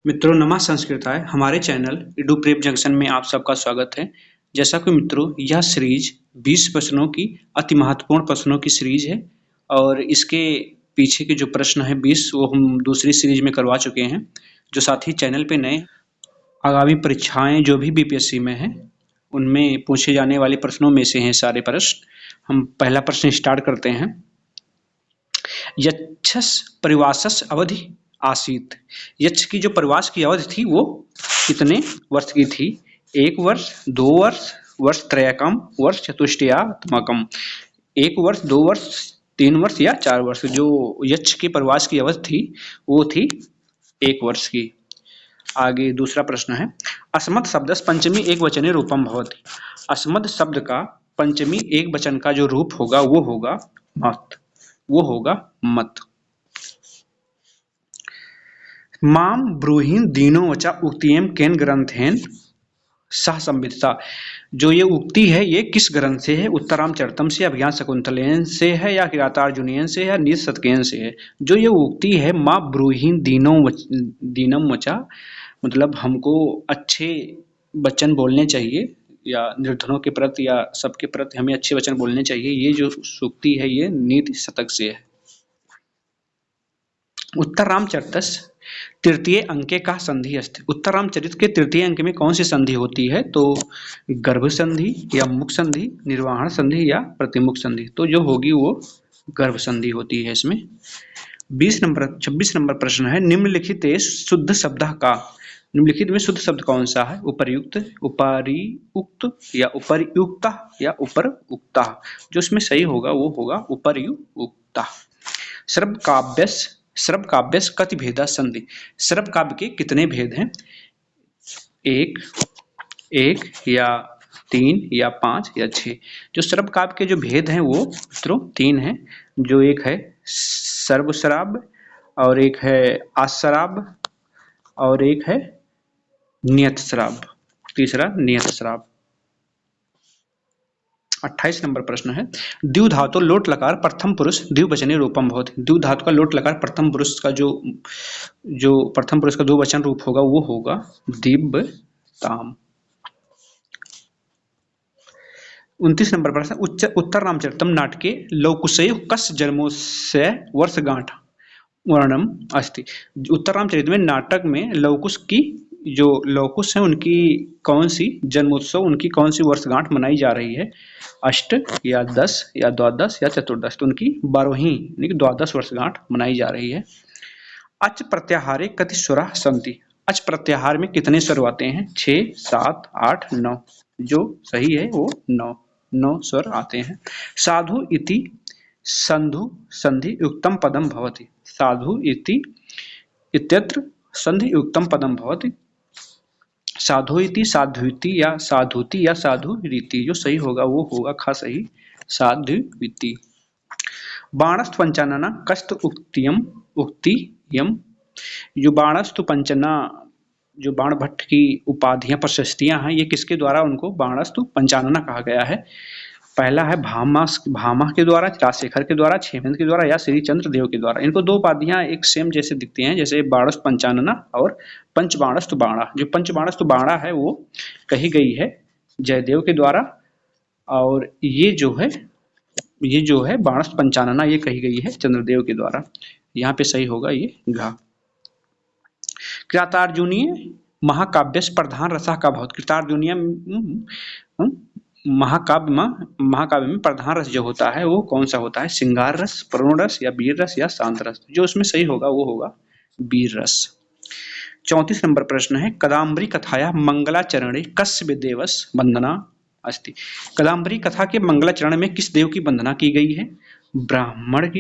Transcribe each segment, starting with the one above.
मित्रों नमः संस्कृताय हमारे चैनल इडू प्रेप जंक्शन में आप सबका स्वागत है। जैसा कि मित्रों यह सीरीज 20 प्रश्नों की अति महत्वपूर्ण प्रश्नों की सीरीज है और इसके पीछे के जो प्रश्न है 20 वो हम दूसरी सीरीज में करवा चुके हैं। जो साथी चैनल पे नए आगामी परीक्षाएं जो भी बीपीएससी में है उनमें पूछे जाने वाले प्रश्नों में से हैं सारे प्रश्न। हम पहला प्रश्न स्टार्ट करते हैं। यक्षस परिवासस अवधि आसीत। यक्ष की जो परिवास की अवधि थी वो कितने वर्ष की थी? 1 वर्ष, 2 वर्ष, वर्ष त्रयकम, वर्ष चतुष्टयात्मकम। 1 वर्ष, 2 वर्ष, 3 वर्ष या 4 वर्ष। जो यक्ष के परिवास की अवधि थी वो थी 1 वर्ष की। आगे दूसरा प्रश्न है, अस्मत् शब्दस्य पंचमी एकवचने रूपम भवति। अस्मत् शब्द का पंचमी एक वचन का जो रूप होगा वो होगा मत, वो होगा मत। माम ब्रूहि दीनो वचा उक्तियम केन ग्रंथेन सह संविदिता। जो ये उक्ति है ये किस ग्रंथ से है? उत्तरामचरितम से, अभिज्ञान शकुंतलेन से है या किरातार्जुनीयन से है या नीति शतकेन से है? जो ये उक्ति है माँ ब्रूहि दीनम वचा, मतलब हमको अच्छे वचन बोलने चाहिए या निर्धनों के प्रति या सबके प्रति हमें अच्छे वचन बोलने चाहिए। ये जो सूक्ति है ये नीति शतक से है। उत्तररामचरितस्य तृतीय अंके का संधि अस्ति। उत्तररामचरित के तृतीय अंक में कौन सी संधि होती है? तो गर्भ संधि या मुख संधि, निर्वाहण संधि या प्रतिमुख संधि। तो जो होगी वो गर्भ संधि होती है इसमें। 26 नंबर प्रश्न है, निम्नलिखित शुद्ध शब्द का, निम्नलिखित में शुद्ध शब्द कौन सा है? उपर्युक्त, उपरियुक्त या उपर्युक्ता या उपरउक्ता। जो इसमें सही होगा वो होगा उपर्युक्ता। श्रव काव्यस्य, श्रव काव्यस्य कति भेदा संधि। श्रव काव्य के कितने भेद हैं? 1 या 3 या 5 या 6। जो श्रव काव्य के जो भेद हैं वो मित्रों 3 हैं। जो एक है सर्वश्राव और एक है आश्राव और एक है नियत श्राव, तीसरा नियत श्राव। 28 नंबर प्रश्न है, द्विव धातु लोट लकार प्रथम पुरुष द्विवचने रूपम भवति। द्विव धातु का लोट लकार प्रथम पुरुष का जो प्रथम पुरुष का द्विवचन रूप होगा वो होगा दिव्यताम। 29 नंबर प्रश्न, उत्तररामचरितम नाटके लवकुशयो कस्य जन्मोत्सव वर्षगांठ वर्णम अस्ति। उत्तररामचरित में नाटक में लवकुश की जो लवकुश है उनकी कौन सी जन्मोत्सव, उनकी कौन सी वर्षगांठ मनाई जा रही है? अष्ट या 10 या द्वादश या चतुर्दश। तो उनकी 12वीं यानी कि द्वादश वर्षगांठ मनाई जा रही है। अच प्रत्याहारे कति स्वरा सन्ति। अच प्रत्याहार में कितने स्वर आते हैं? 6, 7, 8, 9। जो सही है वो 9 स्वर आते हैं। साधु इति संधु संधि युक्तम पदम भवति। साधु इति इत्यत्र संधि युक्तम पदम भवति। साधु इति, साधुति या साधुति या साधु रीति। जो सही होगा वो होगा खा सही, साधुति। बाणस्तु पंचानना कस्त उक्तियम। जो बाणस्तु पंचना, जो बाण भट्ट की उपाधियां प्रशस्तियां हैं, ये किसके द्वारा उनको बाणस्तु पंचानना कहा गया है? पहला है भामा के द्वारा, राजशेखर के द्वारा, छेमेंद्र के द्वारा या श्री चंद्र देव के द्वारा। इनको दो उपाधियां एक सेम जैसे दिखती हैं, जैसे बाणस्तु पंचानना और पंचबाणस्तु बाणा। जो पंचबाणस्तु बाणा है वो कही गई है जयदेव के द्वारा और ये जो है बाणस्तु पंचानना ये कही गई है चंद्रदेव के द्वारा। यहाँ पे सही होगा ये घा। कृतार्जुनीय महाकाव्य प्रधान रसा का बहुत। कृतार्जुनीय महाकाव्य में प्रधान रस जो होता है वो कौन सा होता है? श्रृंगार रस, करुण रस या वीर रस या शांत रस। जो उसमें सही होगा वो होगा वीर रस। 34 नंबर प्रश्न है, कदाम्बरी कथाया मंगलाचरणे कस्य देवस वंदना अस्ति। कदाम्बरी कथा के मंगलाचरण में किस देव की वंदना की गई है? ब्राह्मण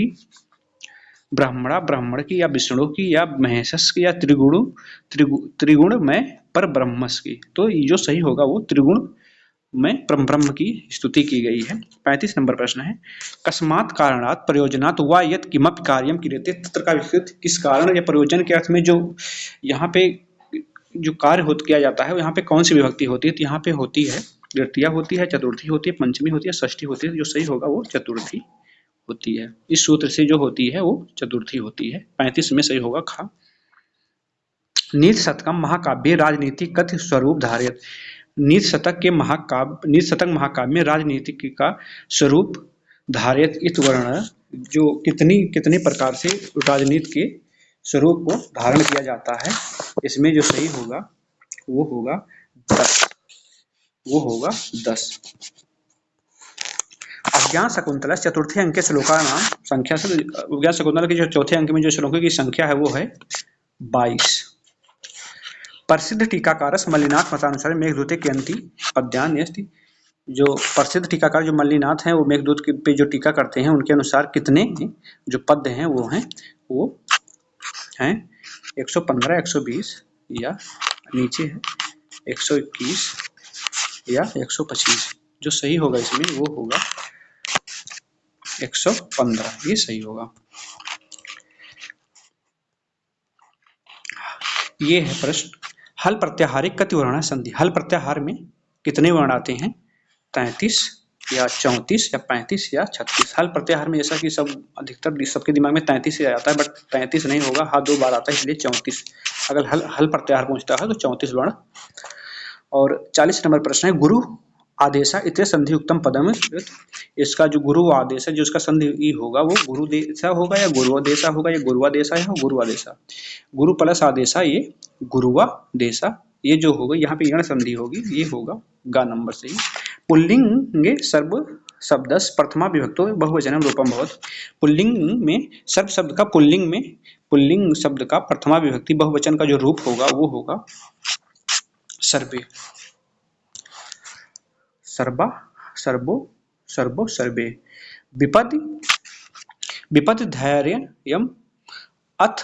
की या विष्णु की या महेशस की या त्रिगुण में पर ब्रह्मस की। तो जो सही होगा वो त्रिगुण में ब्रह्म की स्तुति की गई है। 35 नंबर प्रश्न है, कस्मात् कारणात् प्रयोजनात् वा यत् किमपि कार्यम क्रियते तत्र का विस्तृत। किस कारण या प्रयोजन के अर्थ में जो यहाँ पे जो कार्य किया जाता है यहाँ पे कौन सी विभक्ति होती है? तो यहाँ पे होती है तृतीया होती है, चतुर्थी होती है, पंचमी होती है, षष्ठी होती है। जो सही होगा वो चतुर्थी होती है। इस सूत्र से जो होती है वो चतुर्थी होती है। 35 में सही होगा खा। नीत शतकम महाकाव्य राजनीति कथ्य स्वरूप धारित। नीत शतक महाकाव्य में राजनीति का स्वरूप धारित इत वर्ण, जो कितने प्रकार से राजनीति के स्वरूप को धारण किया जाता है, इसमें जो सही होगा वो होगा 10। वो होगा 10। अज्ञान शकुंतला चतुर्थे अंक के श्लोका नाम संख्या से, अज्ञान शकुंतला के जो चौथे अंक में जो श्लोकों की संख्या है वो है 22। प्रसिद्ध टीकाकारस मल्लिनाथ मतानुसार मेघदूते के अंति पद्यान अस्ति। जो प्रसिद्ध टीकाकार जो मल्लिनाथ हैं वो मेघदूत पे जो टीका करते हैं उनके अनुसार कितने जो पद्य हैं वो हैं 115, 120 या नीचे है 121 या 125। जो सही होगा इसमें वो होगा 115, ये सही होगा। ये है प्रश्न, हल प्रत्याहारिक कति वर्ण संधि। हल प्रत्याहार में कितने वर्ण आते हैं? 33 या 34 या 35 या 36। हल प्रत्याहार में जैसा कि सब अधिकतर सबके दिमाग में 33 आ जाता है, बट 33 नहीं होगा, हाँ 2 बार आता है इसलिए 34। अगर हल प्रत्याहार पहुंचता है तो 34 वर्ण। और 40 नंबर प्रश्न है, गुरु आदेशा इतने संधि उत्तम पदम। इसका जो गुरु आदेश है जो उसका संधि होगा वो गुरुदेशा होगा या गुरुआदेशा होगा या गुरुआदेशा है गुरुआदेशा। गुरु प्लस आदेशा ये गुरुआदेशा, ये जो होगा यहाँ पे यण संधि होगी, ये होगा गा नंबर से ही। पुल्लिंगे सर्व शब्दस प्रथमा विभक्तो बहुवचनम रूपम भवत। पुल्लिंग में सर्व शब्द का पुल्लिंग शब्द का प्रथमा विभक्ति बहुवचन का जो रूप होगा वो होगा सर्वे। सर्वा, सर्वो, सर्वो, सर्वे। विपद धैर्यम अथ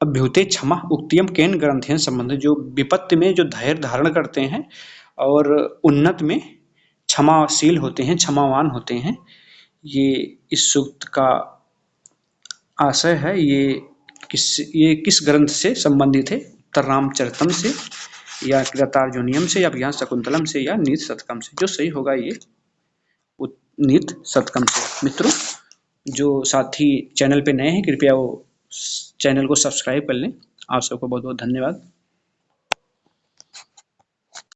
अभ्युते क्षमा उक्तियम केन ग्रंथेन संबंध। जो विपत्ति में जो धैर्य धारण करते हैं और उन्नत में क्षमाशील होते हैं, क्षमावान होते हैं, ये इस सूक्त का आशय है। ये किस ग्रंथ से संबंधित है? उत्तर रामचरितम से या कृतार्जुनीयम से या अभिज्ञान शकुंतलम से या नीत शतकम से। जो सही होगा ये नीत शतकम से। मित्रों, जो साथी चैनल पे नए हैं कृपया वो चैनल को सब्सक्राइब कर लें। आप सबको बहुत बहुत धन्यवाद।